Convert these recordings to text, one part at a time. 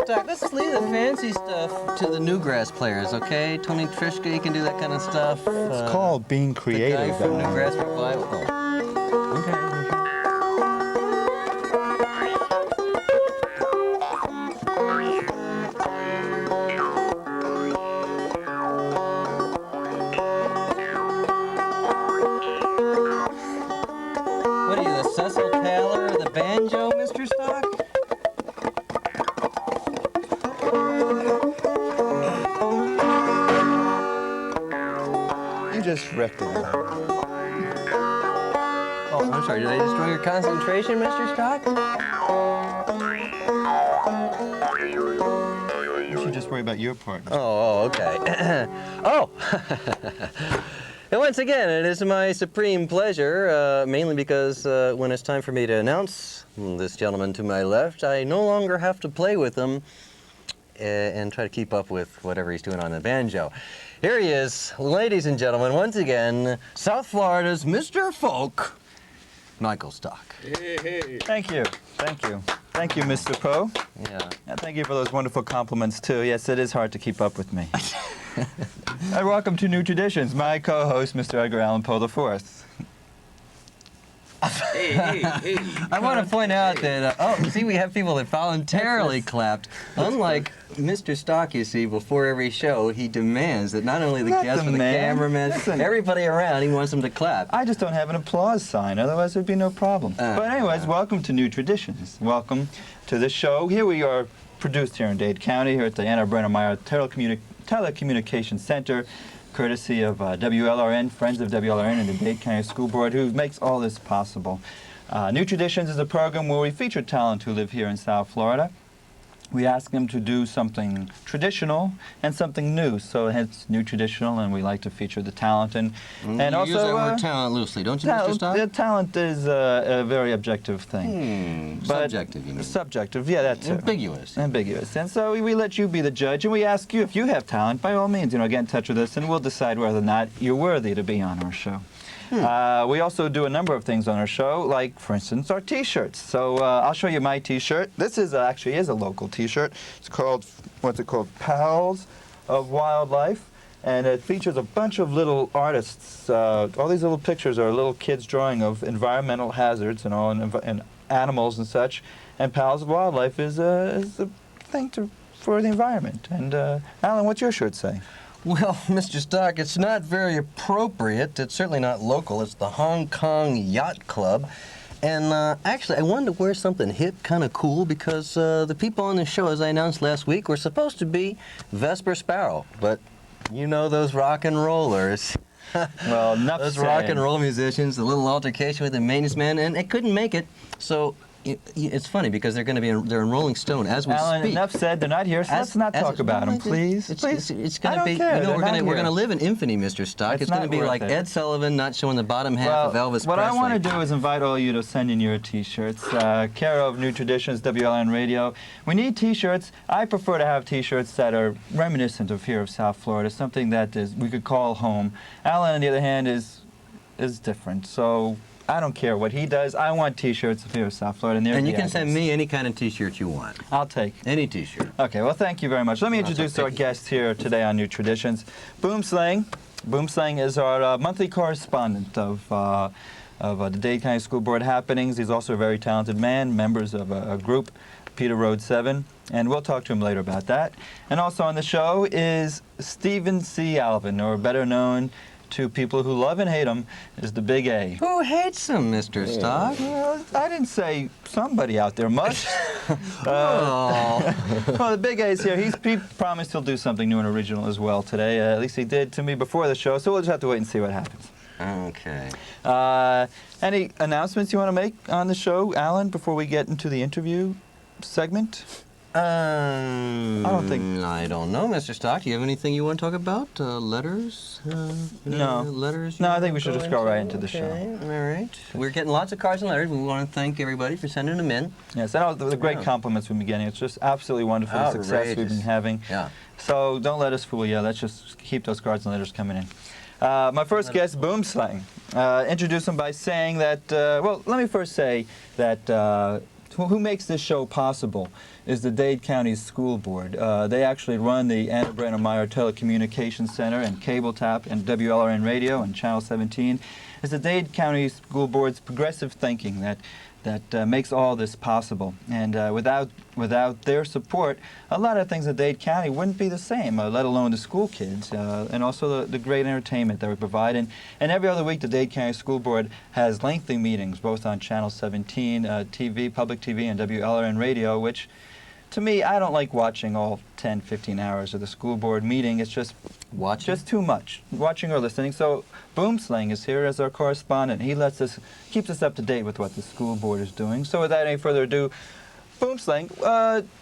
Stock, let's leave the fancy stuff to the Newgrass players, okay? Tony Trishka, you can do that kind of stuff. It's called being creative. The guy from Newgrass Revival. Okay. What are you, the Cecil Taylor of the banjo, Mr. Stock? You just wrecked it. Oh, I'm sorry, did I destroy your concentration, Mr. Stock? You should just worry about your part. Oh, okay. Oh! And once again, it is my supreme pleasure, mainly because when it's time for me to announce this gentleman to my left, I no longer have to play with him and try to keep up with whatever he's doing on the banjo. Here he is, ladies and gentlemen, once again, South Florida's Mr. Folk, Michael Stock. Hey, hey. Thank you. Thank you. Thank you, Mr. Poe. Yeah. And thank you for those wonderful compliments, too. Yes, it is hard to keep up with me. And welcome to New Traditions, my co-host, Mr. Edgar Allan Poe IV. Hey, hey, hey. I want to point out that, see, we have people that voluntarily clapped. Unlike Mr. Stock, you see, before every show, he demands that not only the Not guests, but the demand. cameramen, Listen. everybody around, he wants them to clap. I just don't have an applause sign, otherwise there'd be no problem. But anyways, welcome to New Traditions. Welcome to the show. Here we are, produced here in Dade County, here at the Anna Brenner Meyer Telecommunications Center, courtesy of WLRN, Friends of WLRN and the Dade County School Board, who makes all this possible. New Traditions is a program where we feature talent who live here in South Florida. We ask them to do something traditional and something new, so hence New Traditional, and we like to feature the talent. And You also, use that word talent loosely, don't you, Mr. Stock? talent is a very objective thing. But Subjective, you mean? Subjective, yeah, that too. Ambiguous. Ambiguous. And so we let you be the judge, and we ask you if you have talent, by all means, get in touch with us, and we'll decide whether or not you're worthy to be on our show. We also do a number of things on our show, like, for instance, our T-shirts. So I'll show you my T-shirt. This is actually is a local T-shirt. It's called, what's it called? Pals of Wildlife. And it features a bunch of little artists. All these little pictures are little kids drawing of environmental hazards and all, and animals and such. And Pals of Wildlife is a thing for the environment. And Alan, what's your shirt say? Well, Mr. Stock, it's not very appropriate. It's certainly not local. It's the Hong Kong Yacht Club. And actually, I wanted to wear something hip, kind of cool, because the people on the show, as I announced last week, were supposed to be Vesper Sparrow. But you know those rock and rollers. Well, enough those said. rock and roll musicians, the little altercation with the maintenance man, and they couldn't make it. So it's funny because they're going to be they're in Rolling Stone as we Alan, speak. enough said. They're not here, so let's not talk about them, please. It's I going to don't be. care. We're They're going not to here. live in infamy, Mr. Stock. It's going to not be worth like it. Ed Sullivan not showing the bottom half of Elvis what Presley. I want to do is invite all of you to send in your T-shirts. Care of New Traditions, WLN Radio. We need T-shirts. I prefer to have T-shirts that are reminiscent of here of South Florida, something that we could call home. Alan, on the other hand, is different. So I don't care what he does. I want T-shirts of here of South Florida. And you can send me any kind of T-shirt you want. I'll take. Any T-shirt. Okay, well, thank you very much. Let me introduce our guest here today on New Traditions. Boomslang. Boomslang is our monthly correspondent of the Dade County School Board happenings. He's also a very talented man, members of a group, Peter Road 7, and we'll talk to him later about that. And also on the show is Stephen C. Alvin, or better known to people who love and hate him, is the Big A. Who hates him, Mr. Stock? Well, I didn't say somebody out there must. Well, the Big A's here. He promised he'll do something new and original as well today. At least he did to me before the show, so we'll just have to wait and see what happens. Okay. Any announcements you want to make on the show, Alan, before we get into the interview segment? I don't know, Mr. Stock. Do you have anything you want to talk about? Letters? No. Letters? No, I think we should just go right into the show. All right. We're getting lots of cards and letters. We want to thank everybody for sending them in. Yes, and all the great compliments we've been getting. It's just absolutely wonderful the success we've been having. Yeah. So don't let us fool you. Let's just keep those cards and letters coming in. My first guest, Boomslang. Introduce him by saying that, well, let me first say that who makes this show possible is the Dade County School Board. They actually run the Anna Brenner Meyer Telecommunications Center and Cable Tap and WLRN Radio and Channel 17. It's the Dade County School Board's progressive thinking that makes all this possible. And without their support, a lot of things in Dade County wouldn't be the same, let alone the school kids, and also the great entertainment that we provide. And every other week, the Dade County School Board has lengthy meetings, both on Channel 17 TV, public TV, and WLRN Radio, which, to me, I don't like watching all 10, 15 hours of the school board meeting. It's just too much, watching or listening. So Boomslang is here as our correspondent. He keeps us up to date with what the school board is doing. So without any further ado, Boomslang,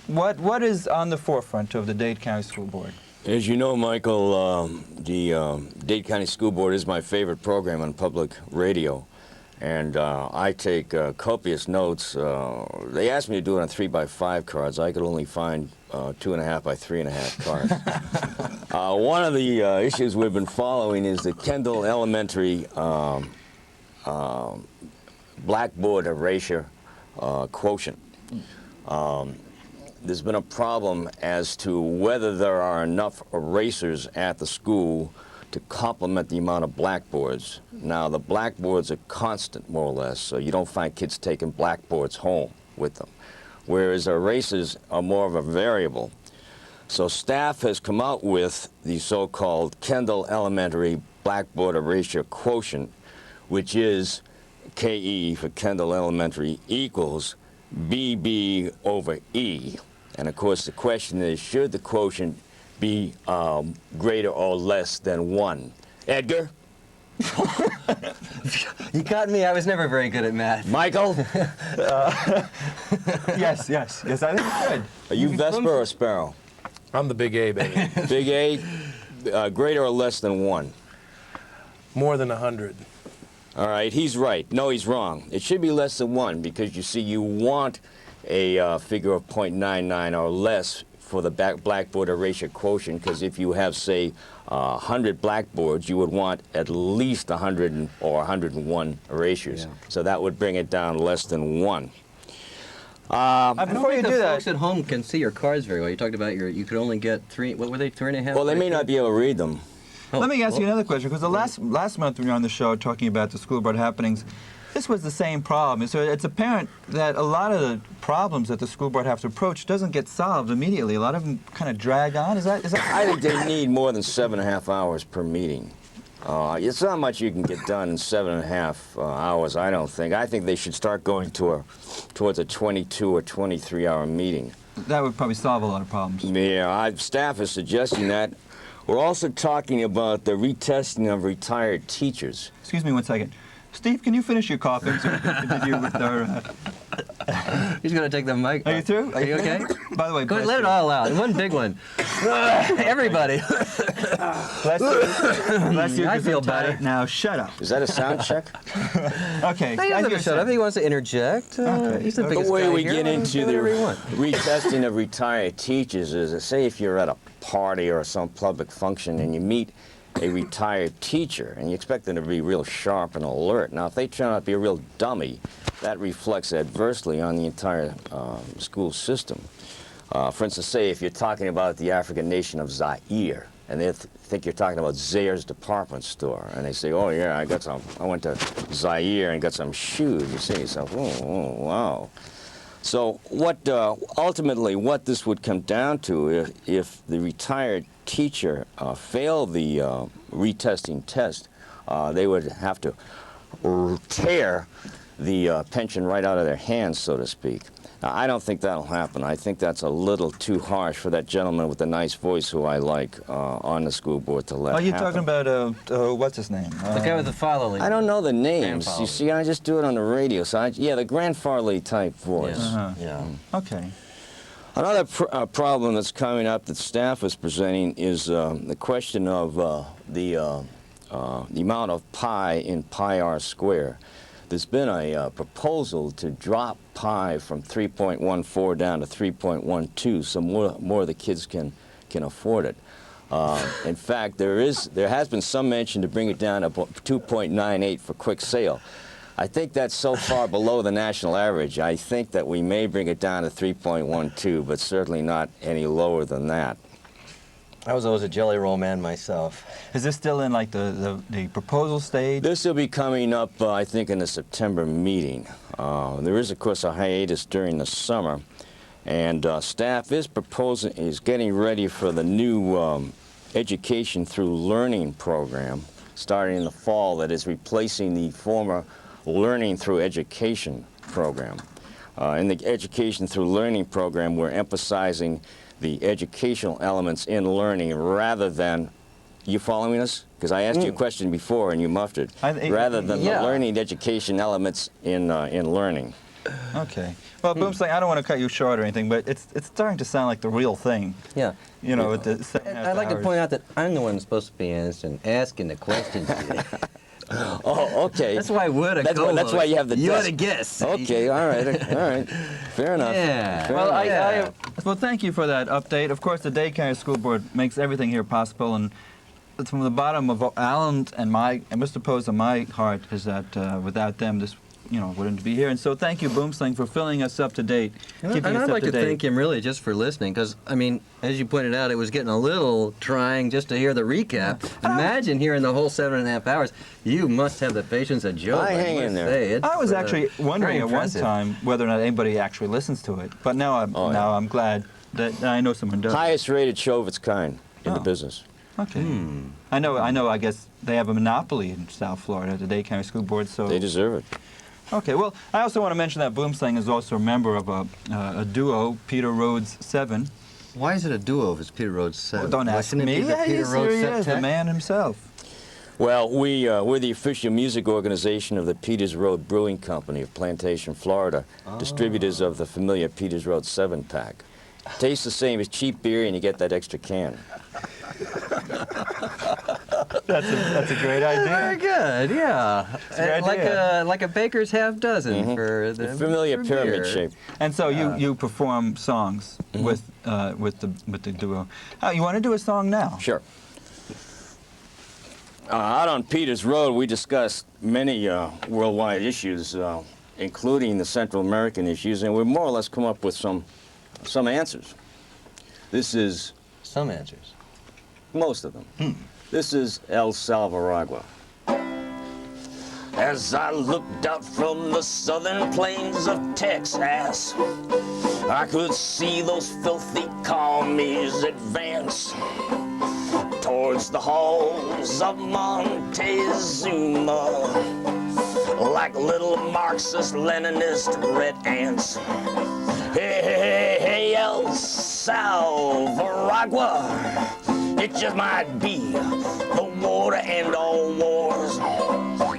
what is on the forefront of the Dade County School Board? As you know, Michael, the Dade County School Board is my favorite program on public radio. And I take copious notes. They asked me to do it on 3x5 cards. I could only find 2.5 by 3.5 cards. One of the issues we've been following is the Kendall Elementary blackboard erasure quotient. There's been a problem as to whether there are enough erasers at the school to complement the amount of blackboards. Now, the blackboards are constant, more or less, so you don't find kids taking blackboards home with them, whereas erasers are more of a variable. So staff has come out with the so-called Kendall Elementary Blackboard Erasure Quotient, which is KE for Kendall Elementary equals BB over E. And of course, the question is, should the quotient be greater or less than 1? Edgar? You got me. I was never very good at math. Michael? Yes, I think it's good. Are you Vesper or Sparrow? I'm the Big A, baby. Big A, greater or less than 1? More than 100. All right, he's right. No, he's wrong. It should be less than 1 because, you see, you want a figure of 0.99 or less for the blackboard erasure quotient, because if you have, say, 100 blackboards, you would want at least 100 or 101 erasures. Yeah. So that would bring it down less than 1. I don't think the folks at home can see your cards very well. You talked about you could only get 3, what were they, 3.5? Well, they may not be able to read them. Oh, let me ask you another question, because the last month when you were on the show talking about the school board happenings, this was the same problem. So it's apparent that a lot of the problems that the school board have to approach doesn't get solved immediately. A lot of them kind of drag on. Is that? I think they need more than 7.5 hours per meeting. It's not much you can get done in 7.5 hours, I don't think. I think they should start going towards a 22 or 23-hour meeting. That would probably solve a lot of problems. Yeah, staff is suggesting that. We're also talking about the retesting of retired teachers. Excuse me one second. Steve, can you finish your coughing so we can continue with our... He's going to take the mic. Are you through? Are you okay? By the way, go ahead, let it all out. One big one. Everybody. Bless you. Bless you. I feel better. Now, shut up. Is that a sound check? Okay. He doesn't have to shut up. He wants to interject. Okay. He's the biggest The way guy we here. get into the want. retesting of retired teachers is, say if you're at a party or some public function and you meet a retired teacher and you expect them to be real sharp and alert. Now, if they turn out to be a real dummy, that reflects adversely on the entire school system. For instance, say if you're talking about the African nation of Zaire, and they think you're talking about Zaire's department store, and they say, oh yeah, I went to Zaire and got some shoes. You say to yourself, oh wow. So ultimately what this would come down to, if the retired teacher failed the retesting test, they would have to tear the pension right out of their hands, so to speak. Now, I don't think that'll happen. I think that's a little too harsh for that gentleman with the nice voice who I like on the school board to let happen. Are you talking about, what's his name? The guy with the follow-lead. I don't know the names. You see, I just do it on the radio. So, yeah, the Grand Farley type voice. Yeah. Yeah. Okay. Another problem that's coming up that staff is presenting is the question of the amount of pi in pi r squared. There's been a proposal to drop pi from 3.14 down to 3.12 so more of the kids can afford it. In fact, there has been some mention to bring it down to 2.98 for quick sale. I think that's so far below the national average. I think that we may bring it down to 3.12, but certainly not any lower than that. I was always a Jelly Roll man myself. Is this still in like the proposal stage? This will be coming up, I think, in the September meeting. There is, of course, a hiatus during the summer, and staff is getting ready for the new education through learning program starting in the fall that is replacing the former learning through education program. In the education through learning program, we're emphasizing the educational elements in learning rather than, you following us? Because I asked you a question before and you muffed it. Rather than the learning education elements in learning. Okay. Well, Boomslang, I don't want to cut you short or anything, but it's starting to sound like the real thing. Yeah. You know, with the I'd like to point out that I'm the one supposed to be asking the questions here. Oh, okay. That's why we're the That's why you have the You're desk. the guest. Okay, all right. Fair enough. Yeah. Fair Well, enough. well, thank you for that update. Of course, the Dade County School Board makes everything here possible, and it's from the bottom of Alan's and Mr. Poe's and my heart is that without them, this wouldn't be here. And so thank you, Boomslang, for filling us up to date. And I'd like to thank him really just for listening, because, I mean, as you pointed out, it was getting a little trying just to hear the recap. Imagine hearing the whole 7.5 hours. You must have the patience of Job. I hang in there. I was actually wondering at one impressive. time whether or not anybody actually listens to it, but now I'm glad that I know someone does. Highest rated show of its kind in the business. Okay. I know. I guess they have a monopoly in South Florida, the Dade County School Board. So They deserve it. Okay. Well, I also want to mention that Boomslang is also a member of a duo, Peter Rhodes 7. Why is it a duo if it's Peter Rhodes 7? Well, don't ask Why me. shouldn't it be the Peter He's Rhodes here he is, the Septet? man himself. Well, we're the official music organization of the Peters Road Brewing Company of Plantation, Florida, distributors of the familiar Peters Road 7-pack. Tastes the same as cheap beer, and you get that extra can. That's a great Very idea. good, yeah. a good idea. Like a baker's half dozen for the Familiar for pyramid beer. shape. And so you perform songs with the duo. You want to do a song now? Sure. Out on Peters Road, we discussed many worldwide issues, including the Central American issues, and we've more or less come up with some answers. This is Some answers. most of them. This is El Salvaragua. As I looked out from the southern plains of Texas, I could see those filthy commies advance towards the halls of Montezuma like little Marxist-Leninist red ants. Hey, hey, hey, El Salvaragua, it just might be the war to end all wars.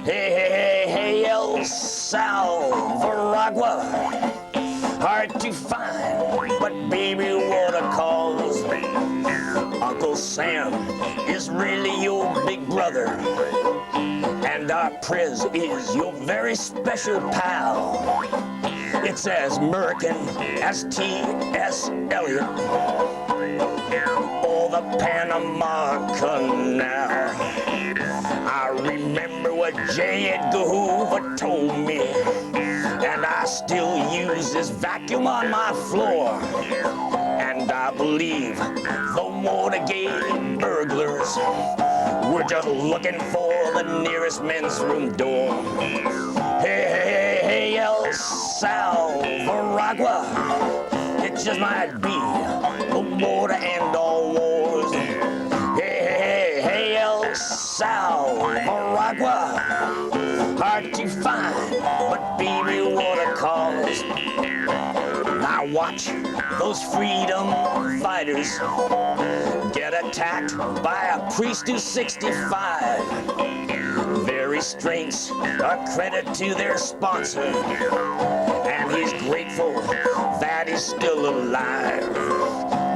Hey, hey, hey, hey, El Salvaragua, hard to find, but baby, what a cause. Uncle Sam is really your big brother, and our Prez is your very special pal. It's as American as T.S. Eliot or the Panama Canal. I remember what J. Edgar Hoover told me, and I still use this vacuum on my floor. And I believe the Watergate burglars were just looking for the nearest men's room door. Hey, hey, hey, hey, El Salvaragua, it just might be the war to end all wars. Hey, hey, hey, hey, El Salvaragua, hard to find, but baby, what a cause. Now watch those freedom fighters get attacked by a priest who's 65. Their restraints are credit to their sponsor, and he's grateful that he's still alive.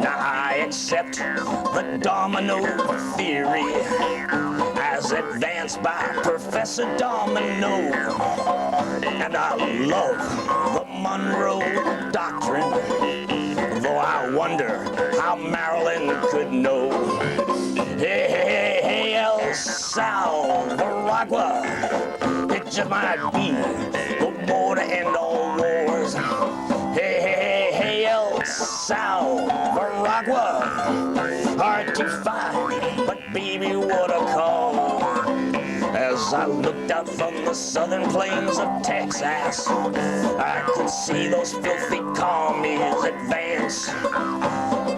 Now I accept the domino theory as advanced by Professor Domino, and I love the Monroe Doctrine, though I wonder how Marilyn could know. Hey, hey, hey, hey, El Salvaragua, it just might be the war to end all wars. Hey, hey, hey, hey, El Salvador, hard to find, but baby, what a call. As I looked out from the southern plains of Texas, I could see those filthy commies advance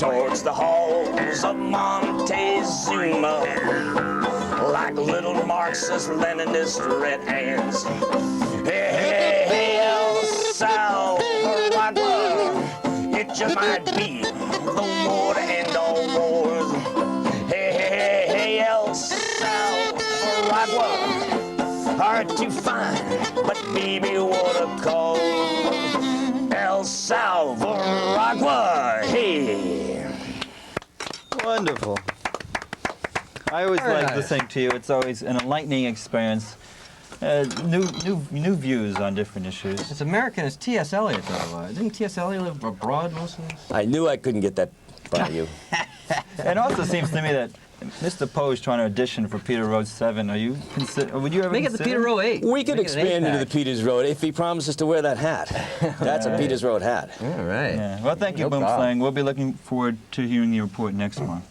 towards the halls of Montezuma, like little Marxist Leninist red hands. Hey, hey, hey, El Salvador, it just might be the war to end all wars. Hey, hey, hey, hey, El Salvador, hard to find, but baby, what a call. El Salvador, hey. Wonderful. I always Very like nice. listening to you. It's always an enlightening experience. New views on different issues. It's American as T.S. Eliot, though. Didn't T.S. Eliot live abroad most of this? I knew I couldn't get that by you. It also seems to me that Mr. Poe is trying to audition for Peter Road 7. Are you would you ever Make it the consider? Peter Row 8. We could Make it an expand into the 8-pack. Peters Road if he promises to wear that hat. That's a Peters Road hat. All right. Yeah. Well, thank you, No Boomslang. problem. We'll be looking forward to hearing your report next month.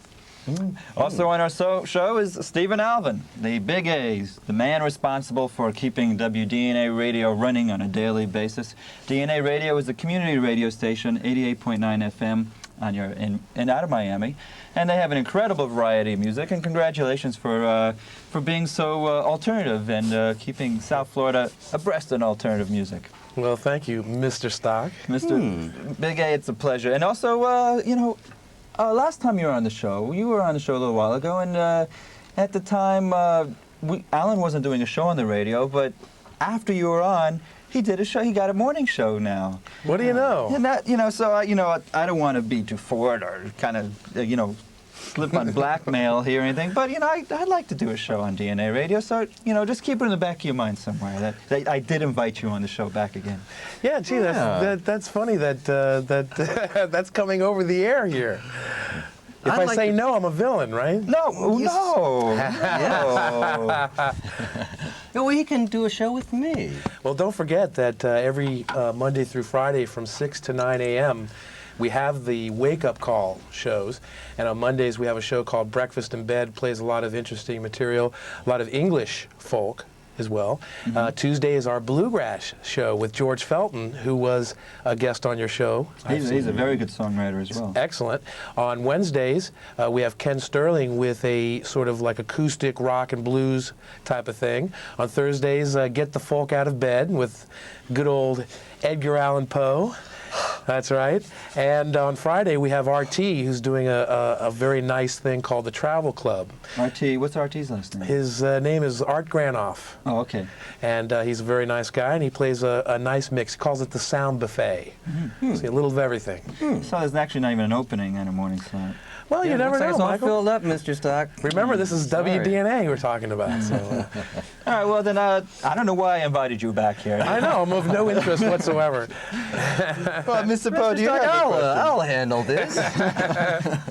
Also on our show is Stephen Alvin, the Big A's, the man responsible for keeping WDNA radio running on a daily basis. DNA Radio is a community radio station, 88.9 FM in out of Miami, and they have an incredible variety of music. And congratulations for being so alternative and keeping South Florida abreast in alternative music. Well, thank you, Mr. Stock. Mr. Big A, it's a pleasure. And also, last time you were on the show, a little while ago, and at the time, Alan wasn't doing a show on the radio, but after you were on, he did a show. He got a morning show now. What do you know? And that, I don't want to be too forward or kind of, slip on blackmail here or anything, but, I'd like to do a show on DNA Radio, so, just keep it in the back of your mind somewhere that I did invite you on the show back again. Yeah, gee, that's funny that that's coming over the air here. If I'd I like say to- no, I'm a villain, right? No. No, he can do a show with me. Well, don't forget that every Monday through Friday from 6 to 9 a.m., we have the wake-up call shows, and on Mondays we have a show called Breakfast in Bed, plays a lot of interesting material, a lot of English folk as well. Tuesday is our Bluegrass show with George Felton, who was a guest on your show. He's a very good songwriter as well. Excellent. On Wednesdays, we have Ken Sterling with a sort of like acoustic rock and blues type of thing. On Thursdays, Get the Folk Out of Bed with good old Edgar Allan Poe. That's right. And on Friday, we have RT, who's doing a very nice thing called the Travel Club. RT, what's RT's last name? His name is Art Granoff. Oh, okay. And he's a very nice guy, and he plays a nice mix. He calls it the Sound Buffet. See, a little of everything. So there's actually not even an opening on a morning slot. Well, you never Looks like know, it's all Michael. filled up, Mr. Stock. Remember, this is Sorry. WDNA we're talking about. So, All right, well then, I don't know why I invited you back here. I know, I'm of no interest whatsoever. Well, Mr. Poe, do you have a question? I'll handle this. The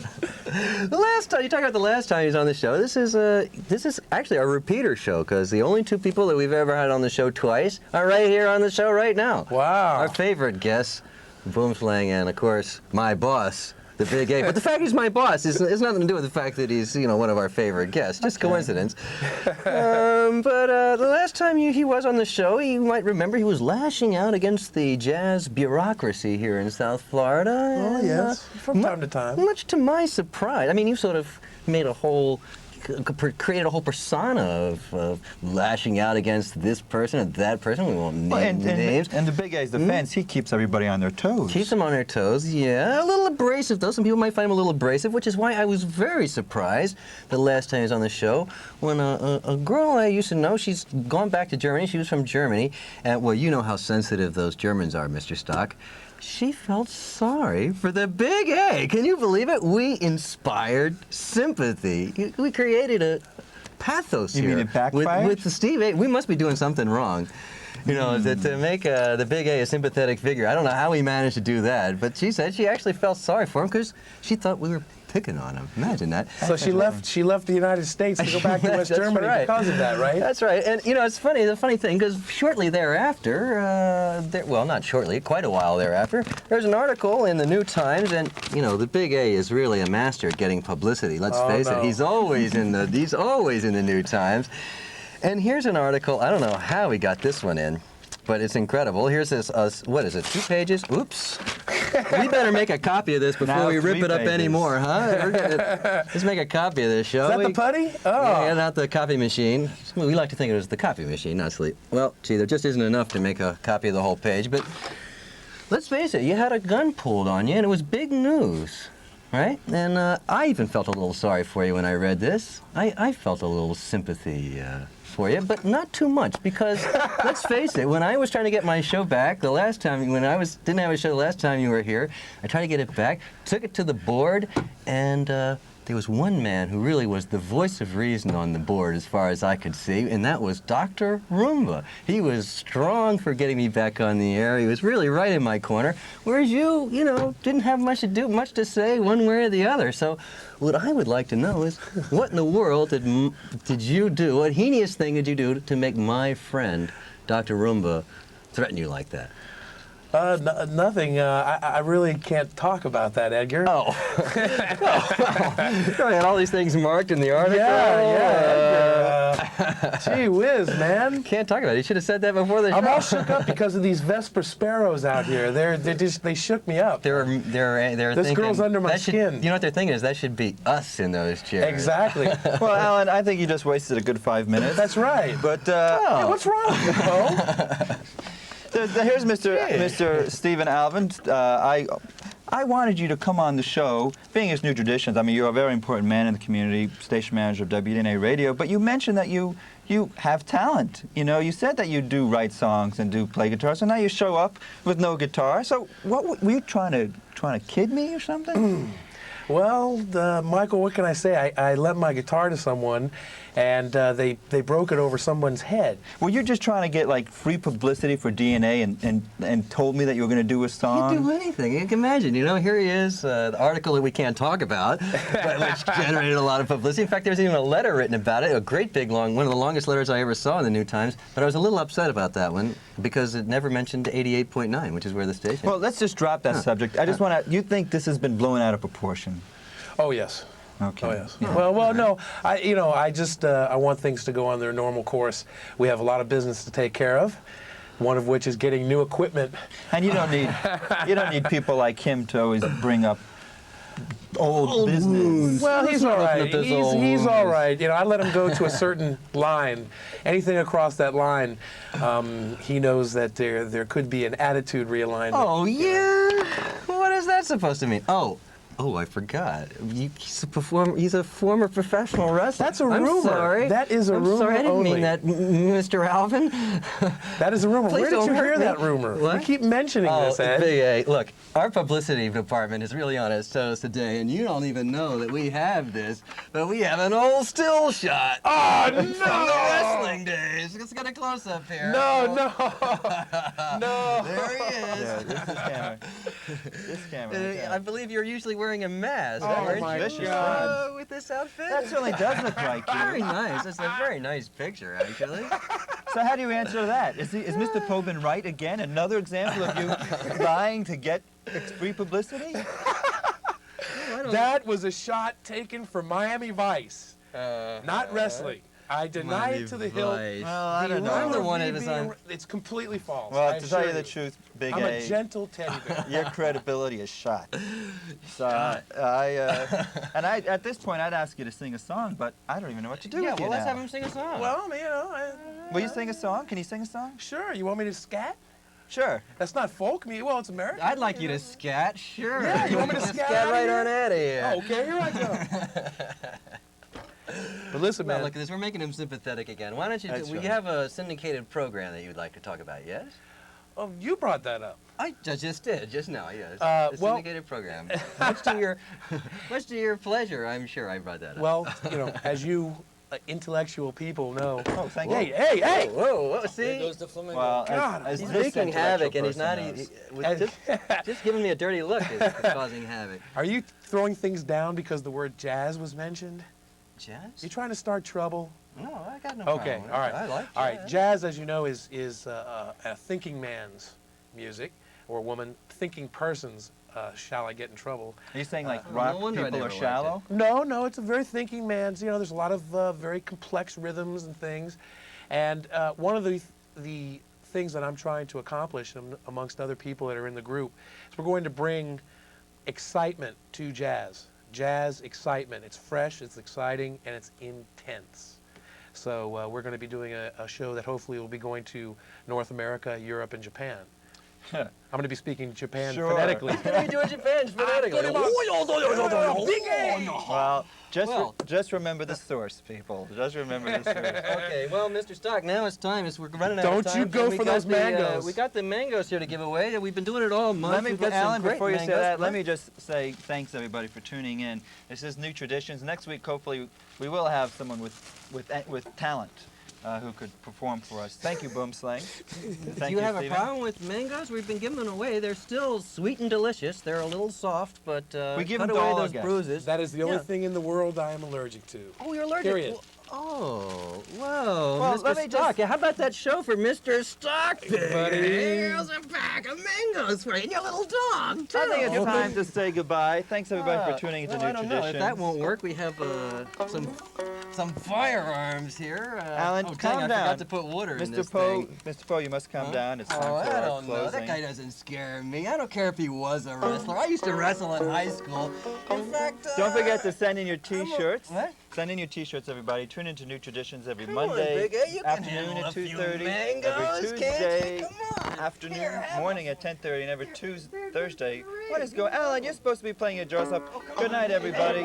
last time you talk about the last time he was on the show, this is actually a repeater show because the only two people that we've ever had on the show twice are right here on the show right now. Wow. Our favorite guests, Boomslang, and of course my boss, the Big A. But the fact he's my boss is nothing to do with the fact that he's one of our favorite guests. Just coincidence. But the last time he was on the show, you might remember he was lashing out against the jazz bureaucracy here in South Florida. Oh, and, yes, from time to time. Much to my surprise. I mean, you sort of made created a whole persona of lashing out against this person or that person. We won't name names. And the Big A's defense, he keeps everybody on their toes. Keeps them on their toes, yeah. A little abrasive, though. Some people might find him a little abrasive, which is why I was very surprised the last time he was on the show when a girl I used to know, she's gone back to Germany. She was from Germany. And, well, you know how sensitive those Germans are, Mr. Stock. She felt sorry for the Big A. Can you believe it? We inspired sympathy. We created a pathos You here. mean it backfired? With the Steve A. We must be doing something wrong. To make the Big A a sympathetic figure. I don't know how we managed to do that, but she said she actually felt sorry for him because she thought we were picking on him. Imagine that. So she left the United States to go back to West That's Germany right. because of that, right? That's right. And, you know, it's funny, the funny thing, because shortly thereafter, well, not shortly, quite a while thereafter, there's an article in the New Times, and, you know, the Big A is really a master at getting publicity. Let's face it, he's always in the New Times. And here's an article, I don't know how he got this one in, but it's incredible. Here's this, what is it, 2 pages? Oops. We better make a copy of this before Now we rip 3 it up pages. anymore, huh? Let's make a copy of this, shall Is that we? the putty? Oh. Yeah, not the copy machine. Well, we like to think it was the copy machine, not sleep. Well, gee, there just isn't enough to make a copy of the whole page, but let's face it, you had a gun pulled on you, and it was big news, right? And I even felt a little sorry for you when I read this. I felt a little sympathy for you, but not too much, because let's face it, when I was trying to get my show back the last time, when I didn't have a show the last time you were here, I tried to get it back, took it to the board, and there was one man who really was the voice of reason on the board as far as I could see, and that was Dr. Roomba. He was strong for getting me back on the air. He was really right in my corner, whereas you know, didn't have much to say one way or the other. So what I would like to know is, what in the world did you do, what heinous thing did you do to make my friend, Dr. Roomba, threaten you like that? Nothing. I really can't talk about that, Edgar. Oh. I had all these things marked in the article. Yeah. Gee whiz, man. Can't talk about it. You should have said that before the show. I'm all shook up because of these Vesper sparrows out here. They shook me up. They're This thinking, girl's under my that should- skin. You know what they're thinking is that should be us in those chairs. Exactly. Well, Alan, I think you just wasted a good 5 minutes. That's right. But Hey, what's wrong with you, Bo? here's Mr. Stephen Alvin. I wanted you to come on the show, being his new traditions. I mean, you're a very important man in the community, station manager of WDNA Radio, but you mentioned that you have talent. You know, you said that you do write songs and do play guitar, so now you show up with no guitar. So what were you trying to kid me or something? Well, Michael, what can I say? I lent my guitar to someone, and they broke it over someone's head. Were you just trying to get like free publicity for DNA and told me that you were going to do a song? You can do anything. You can imagine. You know, here he is, the article that we can't talk about, but which generated a lot of publicity. In fact, there was even a letter written about it, a great big long, one of the longest letters I ever saw in the New Times. But I was a little upset about that one because it never mentioned 88.9, which is where the station. Well, let's just drop that subject. I just want to. You think this has been blown out of proportion? Oh yes. Okay. Oh yes. Well, no. I just I want things to go on their normal course. We have a lot of business to take care of. One of which is getting new equipment. And you don't need people like him to always bring up old business. wounds. Well, he's all right. Looking at this old He's all wounds. right. You know, I let him go to a certain line. Anything across that line, he knows that there could be an attitude realignment. Oh, yeah? What is that supposed to mean? Oh, I forgot. He's a former professional wrestler. That's a I'm rumor. sorry. That is a I'm rumor sorry, I didn't only. mean that, Mr. Alvin. That is a rumor. Please Where did don't you hurt hear me. that rumor? What? We keep mentioning this, Ed. Big A, look, our publicity department is really on its toes today, and you don't even know that we have this, but we have an old still shot. Oh, From the no! wrestling days. Let's get a close-up here. No. There he is. Yeah, this camera. right there. I believe you're usually wearing a mask, Oh, aren't my you? God. With this outfit? That certainly does look like Very you. nice. That's a very nice picture, actually. So how do you answer that? Is Mr. Tobin right again? Another example of you lying to get free publicity? That was a shot taken from Miami Vice, not wrestling. I deny it to the hilt. Well, I don't know. I'm the one Me that was being- on- It's completely false. Well, I to tell assure you the truth, Big I'm A, a gentle teddy bear. your credibility is shot. So at this point, I'd ask you to sing a song, but I don't even know what to do Yeah, with you well, let's now. have him sing a song. Well, you know, Will you sing a song? Can you sing a song? sure. You want me to scat? Sure. That's not folk music. Well, it's American. I'd like you to scat, sure. Yeah, you want me to scat Scat out of right here? on out of here. Oh, okay, here I go. But listen, Well, man. look at this. We're making him sympathetic again. Why don't you? That's We right. have a syndicated program that you'd like to talk about. Yes. Oh, you brought that up. I just did just now. Yes. The well- syndicated program. Much to your pleasure, I'm sure I brought that up. Well, you know, as you intellectual people know. Oh, thank Hey, you. hey, hey! Whoa, whoa, There see? goes the flamingo. Well, God, as He's this wreaking havoc, and intellectual he's person not. knows. Just giving me a dirty look is causing havoc. Are you throwing things down because the word jazz was mentioned? Jazz? You trying to start trouble? No, I got no Okay, problem. all right. I like jazz. All right, jazz, as you know, is a thinking man's music, or a woman, thinking person's, shall I get in trouble? Are you saying like no rock wonder I people never are liked shallow? No, no, it's a very thinking man's. You know, there's a lot of very complex rhythms and things. And one of the things that I'm trying to accomplish, amongst other people that are in the group, is we're going to bring excitement to jazz. Jazz excitement. It's fresh, it's exciting, and it's intense. So we're going to be doing a show that hopefully will be going to North America, Europe, and Japan. I'm going to be speaking Japan Sure. phonetically. What are we doing Japan phonetically? Big A! Well, Well. just remember the source, people. Just remember the source. Okay, well, Mr. Stock, now it's time. We're running out of Don't time. you go and we for got those the, mangoes. we got the mangoes here to give away. We've been doing it all month. Let me, We've got some Alan, great before you say mangoes. that, let What? me just say thanks everybody for tuning in. This is New Traditions. Next week, hopefully, we will have someone with talent who could perform for us. Thank you, Boomslang. Thank Do you have Stephen. a problem with mangoes? We've been giving them away. They're still sweet and delicious. They're a little soft, but We give cut them to away all our those guests. bruises. That is the only Yeah. thing in the world I am allergic to. Oh, you're allergic. Period. Well, oh, whoa, Well, Mr. let me Stock. just- How about that show for Mr. Stock? Buddy. Here's a pack of mangoes for you and your little dog, too. I think it's time to say goodbye. Thanks everybody for tuning into well, I New don't know. Traditions. If that won't work, we have some firearms here. Alan, oh, calm dang, I down. forgot to put water in Mr. this Poe, thing. Mr. Poe, you must calm down. It's time Oh, for I our don't know. closing. That guy doesn't scare me. I don't care if he was a wrestler. I used to wrestle in high school. In fact, Don't forget to send in your T-shirts. What? Send in your T-shirts, everybody. Tune into New Traditions every Come on, Monday Big A, you can afternoon handle at a few 2:30, mangoes, every can't Tuesday you? Come on. afternoon, Here, have morning at 10:30, and every Thursday. What is going? Alan, you're supposed to be playing your dress up. Good night, everybody.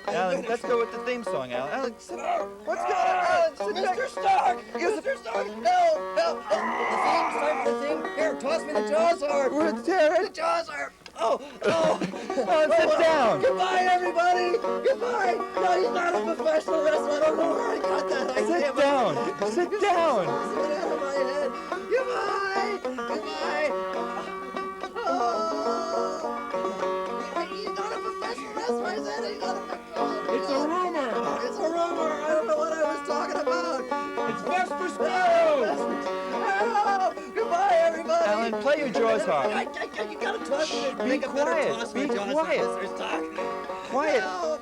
Alan, let's go with the theme song, Alan. Alan, what's going on? Alan, sit back. Mr. Stark! Mr. Stark! Help! Help! The theme! Time for the theme! Here, toss me the jaws harp! We're tearing. The jaws harp! Oh! Oh! Alan, sit down. Goodbye, everybody! Goodbye! No, he's not a professional wrestler! I don't know where I got that idea! Sit down. Sit down. Get out of my head! Goodbye! Goodbye! Oh! He's not a professional wrestler! I said he's not a professional! It's a rumor. It's a rumor! I don't know what I was talking about! It's Vesper Sparrow. Oh, goodbye, everybody! Alan, play your jaws harp. You gotta toss me. Be quiet. Be quiet. Quiet. Quiet. No.